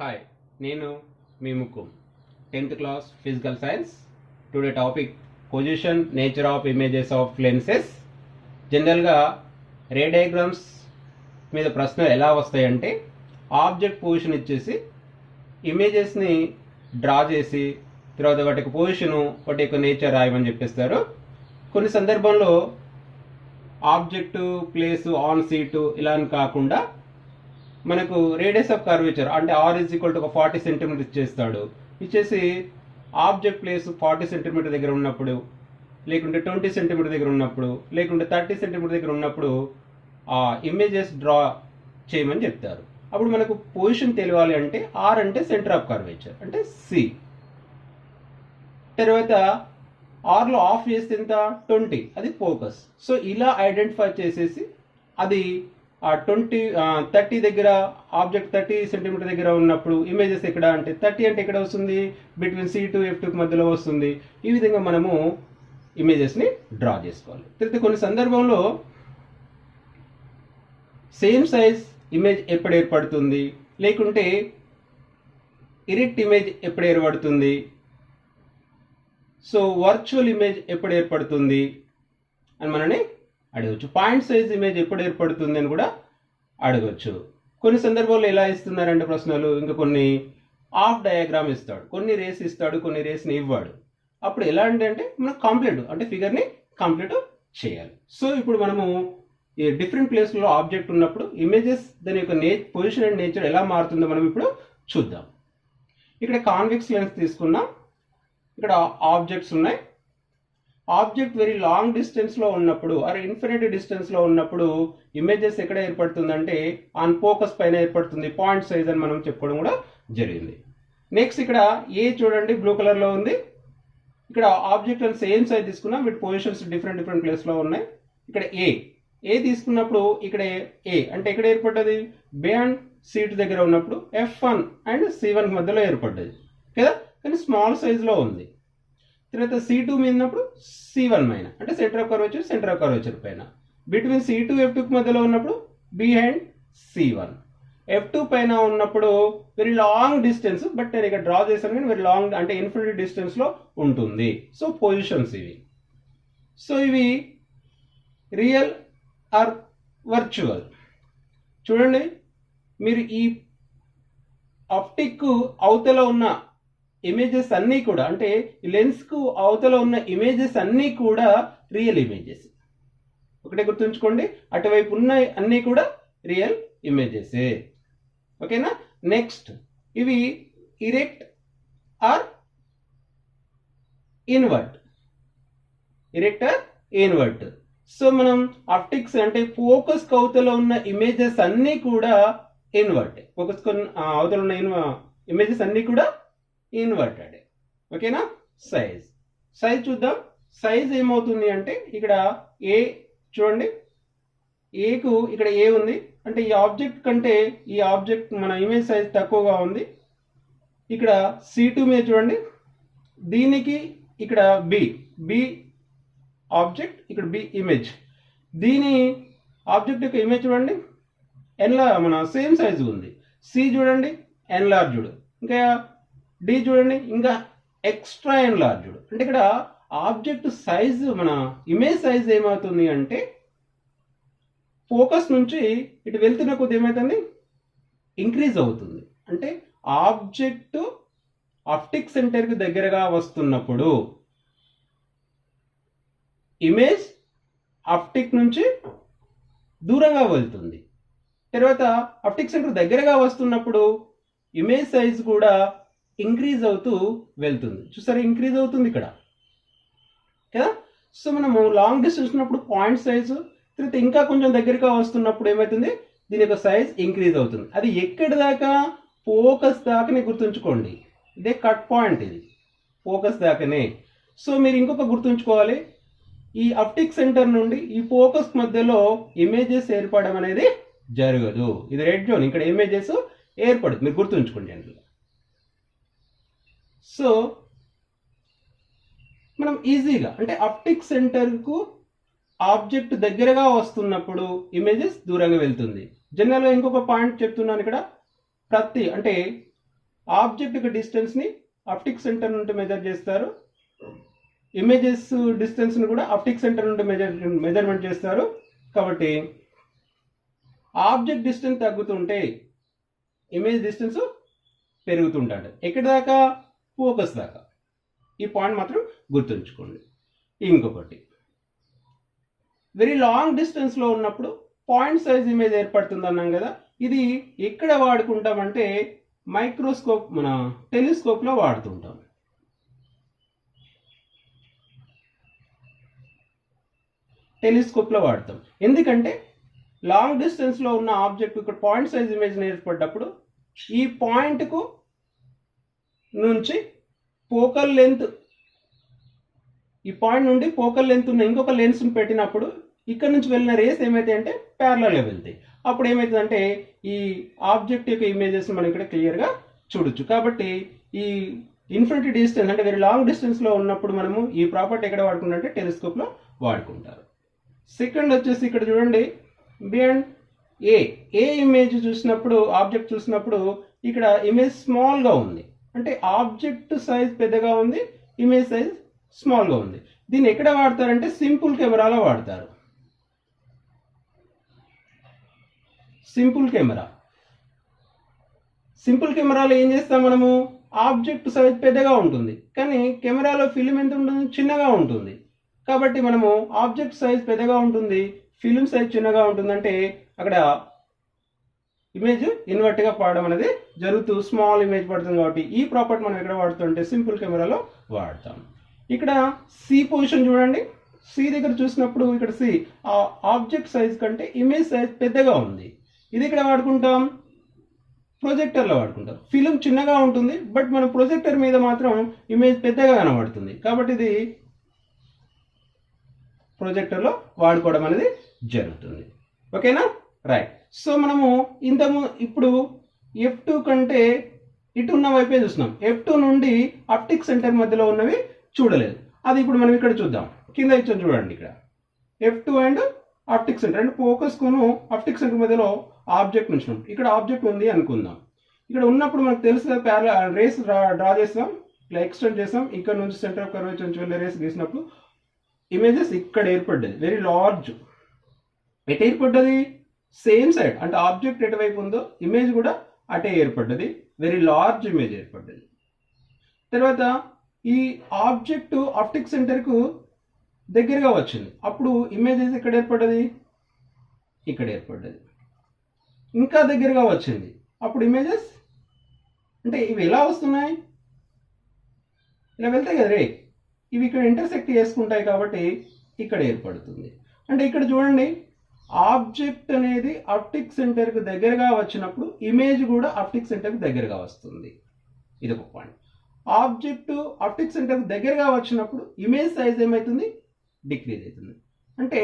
Hi, నేను మీ ముక్కు 10th class physical science. Today topic position nature of images of lenses. జనరల్గా రే diagrams మీద ప్రశ్నలు ఎలా వస్తాయంటే, ఆబ్జెక్ట్ పొజిషన్ ఇచ్చేసి ఇమేజెస్ని డ్రా చేసి తర్వాత వాటి యొక్క పొజిషను వాటి యొక్క నేచర్ రాయమని చెప్పేస్తారు. కొన్ని సందర్భంలో ఆబ్జెక్టు ప్లేసు ఆన్ సీటు ఇలా అని కాకుండా మనకు రేడియస్ ఆఫ్ కర్వేచర్ అంటే r = ఒక 40 సెంటీమీటర్ ఇచ్చేస్తాడు. ఇచ్చేసి ఆబ్జెక్ట్ ప్లేస్ 40 సెంటీమీటర్ దగ్గర ఉన్నప్పుడు, లేకుంటే 20 సెంటీమీటర్ దగ్గర ఉన్నప్పుడు, లేకుంటే 30 సెంటీమీటర్ దగ్గర ఉన్నప్పుడు ఆ ఇమేజెస్ డ్రా చేయమని చెప్తారు. అప్పుడు మనకు పొజిషన్ తెలియాలి అంటే r అంటే సెంటర్ ఆఫ్ కర్వేచర్ అంటే c. తర్వాత rలో ఆఫ్ చేస్తే ఎంత 20, అది ఫోకస్. సో ఇలా ఐడెంటిఫై చేసేసి అది 30 దగ్గర ఆబ్జెక్ట్ 30 సెంటీమీటర్ దగ్గర ఉన్నప్పుడు ఇమేజెస్ ఎక్కడ అంటే 30 అంటే ఎక్కడ వస్తుంది, బిట్వీన్ C టు F2 మధ్యలో వస్తుంది. ఈ విధంగా మనము ఇమేజెస్ని డ్రా చేసుకోవాలి. తర్వాత కొన్ని సందర్భంలో సేమ్ సైజ్ ఇమేజ్ ఎప్పుడు ఏర్పడుతుంది, లేకుంటే ఇరెక్ట్ ఇమేజ్ ఎప్పుడు ఏర్పడుతుంది, సో వర్చువల్ ఇమేజ్ ఎప్పుడు ఏర్పడుతుంది అని మనని అడగచ్చు. పాయింట్ సైజ్ ఇమేజ్ ఎప్పుడు ఏర్పడుతుంది అని కూడా అడగచ్చు. కొన్ని సందర్భాల్లో ఎలా ఇస్తున్నారంటే ప్రశ్నలు, ఇంకా కొన్ని ఆఫ్ డయాగ్రామ్ ఇస్తాడు, కొన్ని రేస్ ఇస్తాడు, కొన్ని రేస్ని ఇవ్వడు. అప్పుడు ఎలా అంటే మనకు కంప్లీట్ అంటే ఫిగర్ని కంప్లీట్ చేయాలి. సో ఇప్పుడు మనము ఈ డిఫరెంట్ ప్లేస్లో ఆబ్జెక్ట్ ఉన్నప్పుడు ఇమేజెస్ దాని యొక్క పొజిషన్ అండ్ నేచర్ ఎలా మారుతుందో మనం ఇప్పుడు చూద్దాం. ఇక్కడ కాన్వెక్స్ లెన్స్ తీసుకున్నాం, ఇక్కడ ఆబ్జెక్ట్స్ ఉన్నాయి. ఆబ్జెక్ట్ వెరీ లాంగ్ డిస్టెన్స్లో ఉన్నప్పుడు ఆర్ ఇన్ఫినిటీ డిస్టెన్స్లో ఉన్నప్పుడు ఇమేజెస్ ఎక్కడ ఏర్పడుతుందంటే ఆన్ ఫోకస్ పైన ఏర్పడుతుంది. పాయింట్ సైజ్ అని మనం చెప్పుకోవడం కూడా జరిగింది. నెక్స్ట్ ఇక్కడ ఏ చూడండి బ్లూ కలర్లో ఉంది. ఇక్కడ ఆబ్జెక్ట్ అని సేమ్ సైజ్ తీసుకున్నాం, వీటి పొజిషన్స్ డిఫరెంట్ ప్లేస్లో ఉన్నాయి. ఇక్కడ ఏ తీసుకున్నప్పుడు ఇక్కడ ఏ అంటే ఎక్కడ ఏర్పడ్డది, బి అండ్ సీట్ దగ్గర ఉన్నప్పుడు F1 అండ్ C1 మధ్యలో ఏర్పడ్డది కదా, కానీ స్మాల్ సైజ్లో ఉంది. తర్వాత C2 మీద ఉన్నప్పుడు C1 పైన అంటే సెంటర్ ఆఫ్ కర్వేచర్ పైన. బిట్వీన్ C2 F2 మధ్యలో ఉన్నప్పుడు బిహైండ్ C1. F2 పైన ఉన్నప్పుడు వెరీ లాంగ్ డిస్టెన్స్, బట్ నేను ఇక్కడ డ్రా చేశాను కానీ వెరీ లాంగ్ అంటే ఇన్ఫినిటీ డిస్టెన్స్లో ఉంటుంది. సో పొజిషన్స్ ఇవి. సో ఇవి రియల్ ఆర్ వర్చువల్. చూడండి, మీరు ఈ ఆప్టిక్ అవతల ఉన్న ఇమేజెస్ అన్నీ కూడా అంటే లెన్స్ కు అవతల ఉన్న ఇమేజెస్ అన్నీ కూడా రియల్ ఇమేజెస్. ఒకటే గుర్తుంచుకోండి, అటువైపు ఉన్న అన్నీ కూడా రియల్ ఇమేజెస్. ఓకేనా. నెక్స్ట్ ఇవి ఇరెక్ట్ ఆర్ ఇన్వర్ట్. సో మనం ఆప్టిక్స్ అంటే ఫోకస్ అవతల ఉన్న ఇమేజెస్ అన్నీ కూడా ఇన్వర్ట్. ఫోకస్ అవతల ఉన్న ఇమేజెస్ అన్నీ కూడా ఇన్వర్టెడ్. ఓకేనా. సైజ్ చూద్దాం. సైజ్ ఏమవుతుంది అంటే ఇక్కడ ఏ చూడండి, ఏకు ఇక్కడ ఏ ఉంది అంటే ఈ ఆబ్జెక్ట్ కంటే ఈ ఆబ్జెక్ట్ మన ఇమేజ్ సైజ్ తక్కువగా ఉంది. ఇక్కడ C2 మీద చూడండి, దీనికి ఇక్కడ బి ఆబ్జెక్ట్, ఇక్కడ బి ఇమేజ్, దీని ఆబ్జెక్ట్ యొక్క ఇమేజ్ చూడండి మన సేమ్ సైజు ఉంది. సి చూడండి ఎన్లార్జ్డ్, ఇంకా డి చూడండి ఇంకా ఎక్స్ట్రా ఎన్లార్జ్డ్. అంటే ఇక్కడ ఆబ్జెక్ట్ సైజు మన ఇమేజ్ సైజ్ ఏమవుతుంది అంటే ఫోకస్ నుంచి ఇటు వెళ్తున్న కొద్ది ఏమవుతుంది, ఇంక్రీజ్ అవుతుంది. అంటే ఆబ్జెక్ట్ ఆప్టిక్ సెంటర్కి దగ్గరగా వస్తున్నప్పుడు ఇమేజ్ ఆప్టిక్ నుంచి దూరంగా వెళ్తుంది. తర్వాత ఆప్టిక్ సెంటర్ దగ్గరగా వస్తున్నప్పుడు ఇమేజ్ సైజ్ కూడా ఇంక్రీజ్ అవుతూ వెళ్తుంది. చూసారా, ఇంక్రీజ్ అవుతుంది ఇక్కడ కదా. సో మనము లాంగ్ డిస్టెన్స్ ఉన్నప్పుడు పాయింట్ సైజు, తర్వాత ఇంకా కొంచెం దగ్గరగా వస్తున్నప్పుడు ఏమవుతుంది, దీని యొక్క సైజ్ ఇంక్రీజ్ అవుతుంది. అది ఎక్కడి దాకా, ఫోకస్ దాకానే గుర్తుంచుకోండి. ఇదే కట్ పాయింట్, ఇది ఫోకస్ దాకానే. సో మీరు ఇంకొక గుర్తుంచుకోవాలి, ఈ ఆప్టిక్ సెంటర్ నుండి ఈ ఫోకస్ మధ్యలో ఇమేజెస్ ఏర్పడడం అనేది జరగదు. ఇది రెడ్ జోన్, ఇక్కడ ఇమేజెస్ ఏర్పడదు, మీరు గుర్తుంచుకోండి అందులో. సో మనం ఈజీగా అంటే ఆప్టిక్ సెంటర్కు ఆబ్జెక్ట్ దగ్గరగా వస్తున్నప్పుడు ఇమేజెస్ దూరంగా వెళ్తుంది. జనరల్గా ఇంకొక పాయింట్ చెప్తున్నాను ఇక్కడ, ప్రతి అంటే ఆబ్జెక్ట్ యొక్క డిస్టెన్స్ని ఆప్టిక్ సెంటర్ నుండి మెజర్ చేస్తారు, ఇమేజెస్ డిస్టెన్స్ని కూడా ఆప్టిక్ సెంటర్ నుండి మెజర్మెంట్ చేస్తారు. కాబట్టి ఆబ్జెక్ట్ డిస్టెన్స్ తగ్గుతుంటే ఇమేజ్ డిస్టెన్స్ పెరుగుతుంటాడు. ఎక్కడి దాకా? ఫోకస్ దాకా. ఈ పాయింట్ మాత్రం గుర్తుంచుకోండి. ఇంకొకటి, వెరీ లాంగ్ డిస్టెన్స్లో ఉన్నప్పుడు పాయింట్ సైజ్ ఇమేజ్ ఏర్పడుతుంది అన్నాం కదా. ఇది ఎక్కడ వాడుకుంటామంటే మైక్రోస్కోప్, మన టెలిస్కోప్లో వాడుతుంటాం. టెలిస్కోప్లో వాడతాం. ఎందుకంటే లాంగ్ డిస్టెన్స్లో ఉన్న ఆబ్జెక్ట్ ఇక్కడ పాయింట్ సైజ్ ఇమేజ్ ఏర్పడ్డప్పుడు ఈ పాయింట్కు నుంచి ఫోకల్ లెంత్, ఈ పాయింట్ నుండి ఫోకల్ లెంత్ ఉన్న ఇంకొక లెన్స్ని పెట్టినప్పుడు ఇక్కడ నుంచి వెళ్ళిన రేస్ ఏమైతే అంటే ప్యారలల్గా వెళ్తాయి. అప్పుడు ఏమవుతుందంటే ఈ ఆబ్జెక్ట్ యొక్క ఇమేజెస్ మనం ఇక్కడ క్లియర్గా చూడొచ్చు. కాబట్టి ఈ ఇన్ఫినిటీ డిస్టెన్స్ అంటే వెరీ లాంగ్ డిస్టెన్స్లో ఉన్నప్పుడు మనము ఈ ప్రాపర్టీ ఎక్కడ వాడుకుంటే టెలిస్కోప్లో వాడుకుంటారు. సెకండ్ వచ్చేసి ఇక్కడ చూడండి, బియాండ్ ఏ ఇమేజ్ చూసినప్పుడు, ఆబ్జెక్ట్ చూసినప్పుడు ఇక్కడ ఇమేజ్ స్మాల్గా ఉంది, అంటే ఆబ్జెక్ట్ సైజ్ పెద్దగా ఉంది, ఇమేజ్ సైజ్ స్మాల్గా ఉంది. దీన్ని ఎక్కడ వాడతారంటే సింపుల్ కెమెరాలో వాడతారు. సింపుల్ కెమెరాలో ఏం చేస్తాం మనము, ఆబ్జెక్ట్ సైజ్ పెద్దగా ఉంటుంది కానీ కెమెరాలో ఫిలిం ఎంత ఉంటుంది? చిన్నగా ఉంటుంది. కాబట్టి మనము ఆబ్జెక్ట్ సైజ్ పెద్దగా ఉంటుంది, ఫిలిం సైజ్ చిన్నగా ఉంటుందంటే అక్కడ ఇమేజ్ ఇన్వర్ట్గా పడడం అనేది జరుగుతూ స్మాల్ ఇమేజ్ పడుతుంది. కాబట్టి ఈ ప్రాపర్టీ మనం ఎక్కడ వాడుతుంటే సింపుల్ కెమెరాలో వాడతాం. ఇక్కడ సి పొజిషన్ చూడండి, సి దగ్గర చూసినప్పుడు ఇక్కడ సి ఆబ్జెక్ట్ సైజ్ కంటే ఇమేజ్ సైజ్ పెద్దగా ఉంది. ఇది ఇక్కడ వాడుకుంటాం, ప్రొజెక్టర్లో వాడుకుంటాం. ఫిలిం చిన్నగా ఉంటుంది బట్ మన ప్రొజెక్టర్ మీద మాత్రం ఇమేజ్ పెద్దగా కనబడుతుంది. కాబట్టి ఇది ప్రొజెక్టర్లో వాడుకోవడం అనేది జరుగుతుంది. ఓకేనా? రైట్. సో మనము ఇప్పుడు F2 కంటే ఇటు ఉన్న వైపే చూస్తున్నాం. F2 నుండి ఆప్టిక్ సెంటర్ మధ్యలో ఉన్నవి చూడలేదు. అది ఇప్పుడు మనం ఇక్కడ చూద్దాం. కింద ఇచ్చాను చూడండి, ఇక్కడ F2 అండ్ ఆప్టిక్ సెంటర్ అంటే ఫోకస్ కోను ఆప్టిక్ సెంటర్ మధ్యలో ఆబ్జెక్ట్ ఉంచినాం. ఇక్కడ ఆబ్జెక్ట్ ఉంది అనుకుందాం. ఇక్కడ ఉన్నప్పుడు మనకు తెలుసు ప్యారలల్ రేస్ డ్రా చేస్తాం, ఇలా ఎక్స్టెండ్ చేస్తాం. ఇక్కడ నుంచి సెంటర్ ఆఫ్ కర్వేచర్ నుంచి వెళ్ళే రేస్ గీసినప్పుడు ఇమేజెస్ ఇక్కడ ఏర్పడ్డది, వెరీ లార్జ్. ఎటు ఏర్పడ్డది? సేమ్ సైడ్, అంటే ఆబ్జెక్ట్ ఎటువైపు ఉందో ఇమేజ్ కూడా అటే ఏర్పడ్డది, వెరీ లార్జ్ ఇమేజ్ ఏర్పడ్డది. తర్వాత ఈ ఆబ్జెక్ట్ ఆప్టిక్ సెంటర్కు దగ్గరగా వచ్చింది, అప్పుడు ఇమేజెస్ ఎక్కడ ఏర్పడ్డది? ఇక్కడ ఏర్పడ్డది. ఇంకా దగ్గరగా వచ్చింది, అప్పుడు ఇమేజెస్ అంటే ఇవి ఎలా వస్తున్నాయి? ఇలా వెళ్తాయి కదా రే, ఇవి ఇక్కడ ఇంటర్సెక్ట్ చేసుకుంటాయి కాబట్టి ఇక్కడ ఏర్పడుతుంది. అంటే ఇక్కడ చూడండి, ఆబ్జెక్ట్ అనేది ఆప్టిక్ సెంటర్కి దగ్గరగా వచ్చినప్పుడు ఇమేజ్ కూడా ఆప్టిక్ సెంటర్కి దగ్గరగా వస్తుంది. ఇది ఒక పాయింట్. ఆబ్జెక్ట్ ఆప్టిక్ సెంటర్కి దగ్గరగా వచ్చినప్పుడు ఇమేజ్ సైజ్ ఏమవుతుంది? డిక్రీజ్ అవుతుంది. అంటే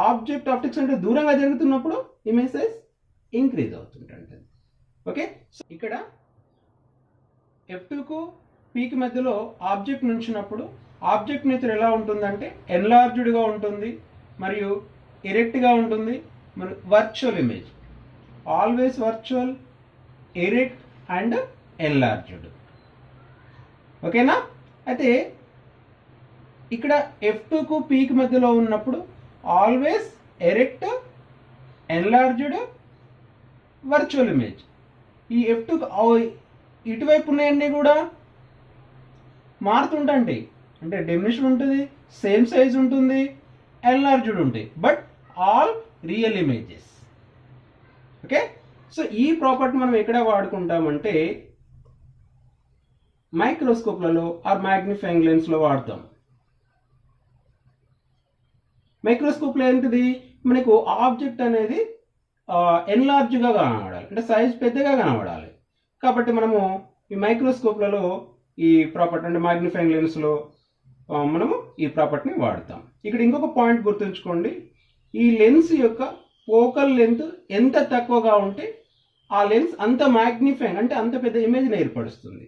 ఆబ్జెక్ట్ ఆప్టిక్ సెంటర్ దూరంగా జరుగుతున్నప్పుడు ఇమేజ్ సైజ్ ఇంక్రీజ్ అవుతుంటుంది. ఓకే, సో ఇక్కడ F2కు పీకి మధ్యలో ఆబ్జెక్ట్ నుంచినప్పుడు ఆబ్జెక్ట్ నేచర్ ఎలా ఉంటుందంటే ఎన్లార్జ్డ్గా ఉంటుంది మరియు ఎరెక్ట్గా ఉంటుంది. మన virtual image always virtual, erect and enlarged. ఓకేనా? అయితే ఇక్కడ F2కు పీకి మధ్యలో ఉన్నప్పుడు always erect, enlarged, virtual image. ఈ F2కు ఇటువైపు ఉన్నాయన్నీ కూడా మారుతుంటాయి, అంటే డెఫినిషన్ ఉంటుంది, సేమ్ సైజ్ ఉంటుంది, ఎన్లార్జ్డ్ ఉంటాయి, but all real images. Okay, so ఈ ప్రాపర్టీ మనం ఎక్కడ వాడుకుంటామంటే మైక్రోస్కోప్లలో ఆర్ మ్యాగ్నిఫైయింగ్ లెన్స్లో వాడతాం. మైక్రోస్కోప్లో ఏంటిది? మనకు ఆబ్జెక్ట్ అనేది ఎన్లార్జ్గా కనబడాలి, అంటే సైజ్ పెద్దగా కనబడాలి. కాబట్టి మనము ఈ మైక్రోస్కోప్లలో ఈ ప్రాపర్టీ అంటే మ్యాగ్నిఫైయింగ్ లెన్స్లో మనము ఈ ప్రాపర్టీని వాడతాం. ఇక్కడ ఇంకొక పాయింట్ గుర్తుంచుకోండి, ఈ లెన్స్ యొక్క ఫోకల్ లెంత్ ఎంత తక్కువగా ఉంటే ఆ లెన్స్ అంత మ్యాగ్నిఫైయింగ్ అంటే అంత పెద్ద ఇమేజ్ని ఏర్పరుస్తుంది.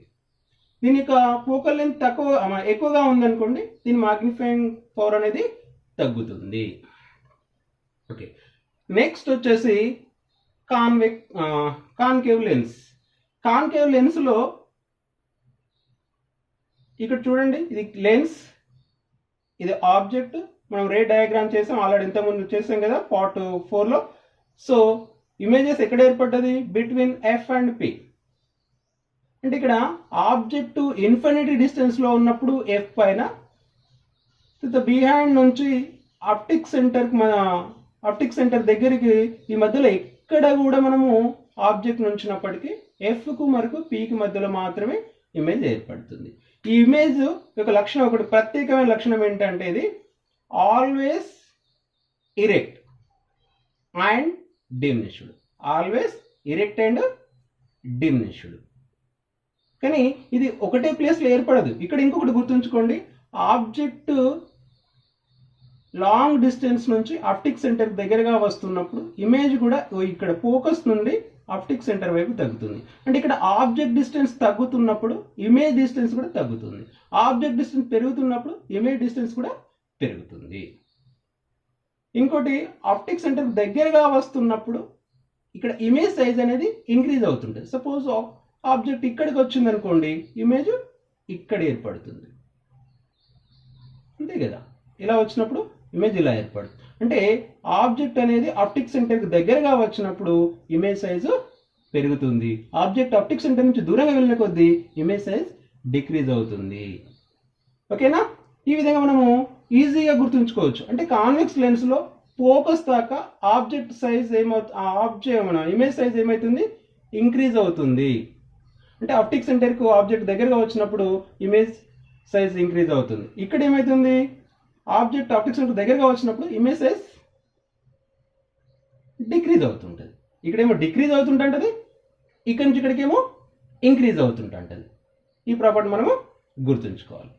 దీని యొక్క ఫోకల్ లెంత్ ఎక్కువగా ఉందనుకోండి, దీని మ్యాగ్నిఫైయింగ్ పవర్ అనేది తగ్గుతుంది. ఓకే, నెక్స్ట్ వచ్చేసి కాన్కేవ్ లెన్స్. కాన్కేవ్ లెన్స్లో ఇక్కడ చూడండి, ఇది లెన్స్, ఇది ఆబ్జెక్ట్. మనం రే డయాగ్రామ్ చేసాం ఆల్రెడీ, ఇంతకుముందు చేసాం కదా పార్ట్ 4లో. సో ఇమేజెస్ ఎక్కడ ఏర్పడ్డది? Between F and P. అంటే ఇక్కడ ఆబ్జెక్ట్ ఇన్ఫినిటీ డిస్టెన్స్లో ఉన్నప్పుడు ఎఫ్ పైన, బిహైండ్ నుంచి ఆప్టిక్ సెంటర్ దగ్గరికి ఈ మధ్యలో ఎక్కడ కూడా మనము ఆబ్జెక్ట్ నుంచినప్పటికీ ఎఫ్కు మరియు పికి మధ్యలో మాత్రమే ఇమేజ్ ఏర్పడుతుంది. ఈ ఇమేజ్ యొక్క లక్షణం, ఒకటి ప్రత్యేకమైన లక్షణం ఏంటంటే ఇది always erect and diminished. Always erect and diminished. కానీ ఇది ఒకటే ప్లేస్లో ఏర్పడదు. ఇక్కడ ఇంకొకటి గుర్తుంచుకోండి, ఆబ్జెక్ట్ లాంగ్ డిస్టెన్స్ నుంచి ఆప్టిక్ సెంటర్ దగ్గరగా వస్తున్నప్పుడు ఇమేజ్ కూడా ఇక్కడ ఫోకస్ నుండి ఆప్టిక్ సెంటర్ వైపు తగ్గుతుంది. అంటే ఇక్కడ ఆబ్జెక్ట్ డిస్టెన్స్ తగ్గుతున్నప్పుడు ఇమేజ్ డిస్టెన్స్ కూడా తగ్గుతుంది. ఆబ్జెక్ట్ డిస్టెన్స్ పెరుగుతున్నప్పుడు ఇమేజ్ డిస్టెన్స్ కూడా పెరుగుతుంది. ఇంకోటి, ఆప్టిక్ సెంటర్ దగ్గరగా వస్తున్నప్పుడు ఇక్కడ ఇమేజ్ సైజ్ అనేది ఇంక్రీజ్ అవుతుంటుంది. సపోజ్ ఆబ్జెక్ట్ ఇక్కడికి వచ్చింది అనుకోండి, ఇమేజ్ ఇక్కడ ఏర్పడుతుంది, అంతే కదా. ఇలా వచ్చినప్పుడు ఇమేజ్ ఇలా ఏర్పడుతుంది. అంటే ఆబ్జెక్ట్ అనేది ఆప్టిక్ సెంటర్కి దగ్గరగా వచ్చినప్పుడు ఇమేజ్ సైజు పెరుగుతుంది. ఆబ్జెక్ట్ ఆప్టిక్ సెంటర్ నుంచి దూరంగా వెళ్ళిన కొద్దీ ఇమేజ్ సైజ్ డిక్రీజ్ అవుతుంది. ఓకేనా? ఈ విధంగా మనము ఈజీగా గుర్తుంచుకోవచ్చు. అంటే కాన్వెక్స్ లెన్స్లో ఫోకస్ దాకా ఆబ్జెక్ట్ సైజ్ ఇమేజ్ సైజ్ ఏమవుతుంది? ఇంక్రీజ్ అవుతుంది. అంటే ఆప్టిక్ సెంటర్కు ఆబ్జెక్ట్ దగ్గరగా వచ్చినప్పుడు ఇమేజ్ సైజ్ ఇంక్రీజ్ అవుతుంది. ఇక్కడ ఏమవుతుంది? ఆబ్జెక్ట్ ఆప్టిక్ సెంటర్ దగ్గరగా వచ్చినప్పుడు ఇమేజ్ సైజ్ డిక్రీజ్ అవుతుంటుంది. ఇక్కడేమో డిక్రీజ్ అవుతుంటుంది, ఇక్కడ నుంచి ఇక్కడికేమో ఇంక్రీజ్ అవుతుంటుంది. ఈ ప్రాపర్టీ మనము గుర్తుంచుకోవాలి.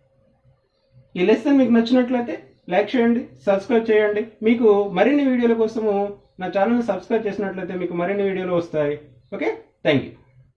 ఈ లెసన్ మీకు నచ్చినట్లయితే లైక్ చేయండి, సబ్స్క్రైబ్ చేయండి. మీకు మరిన్ని వీడియోల కోసము నా ఛానల్ని సబ్స్క్రైబ్ చేసినట్లయితే మీకు మరిన్ని వీడియోలు వస్తాయి. Okay, thank you.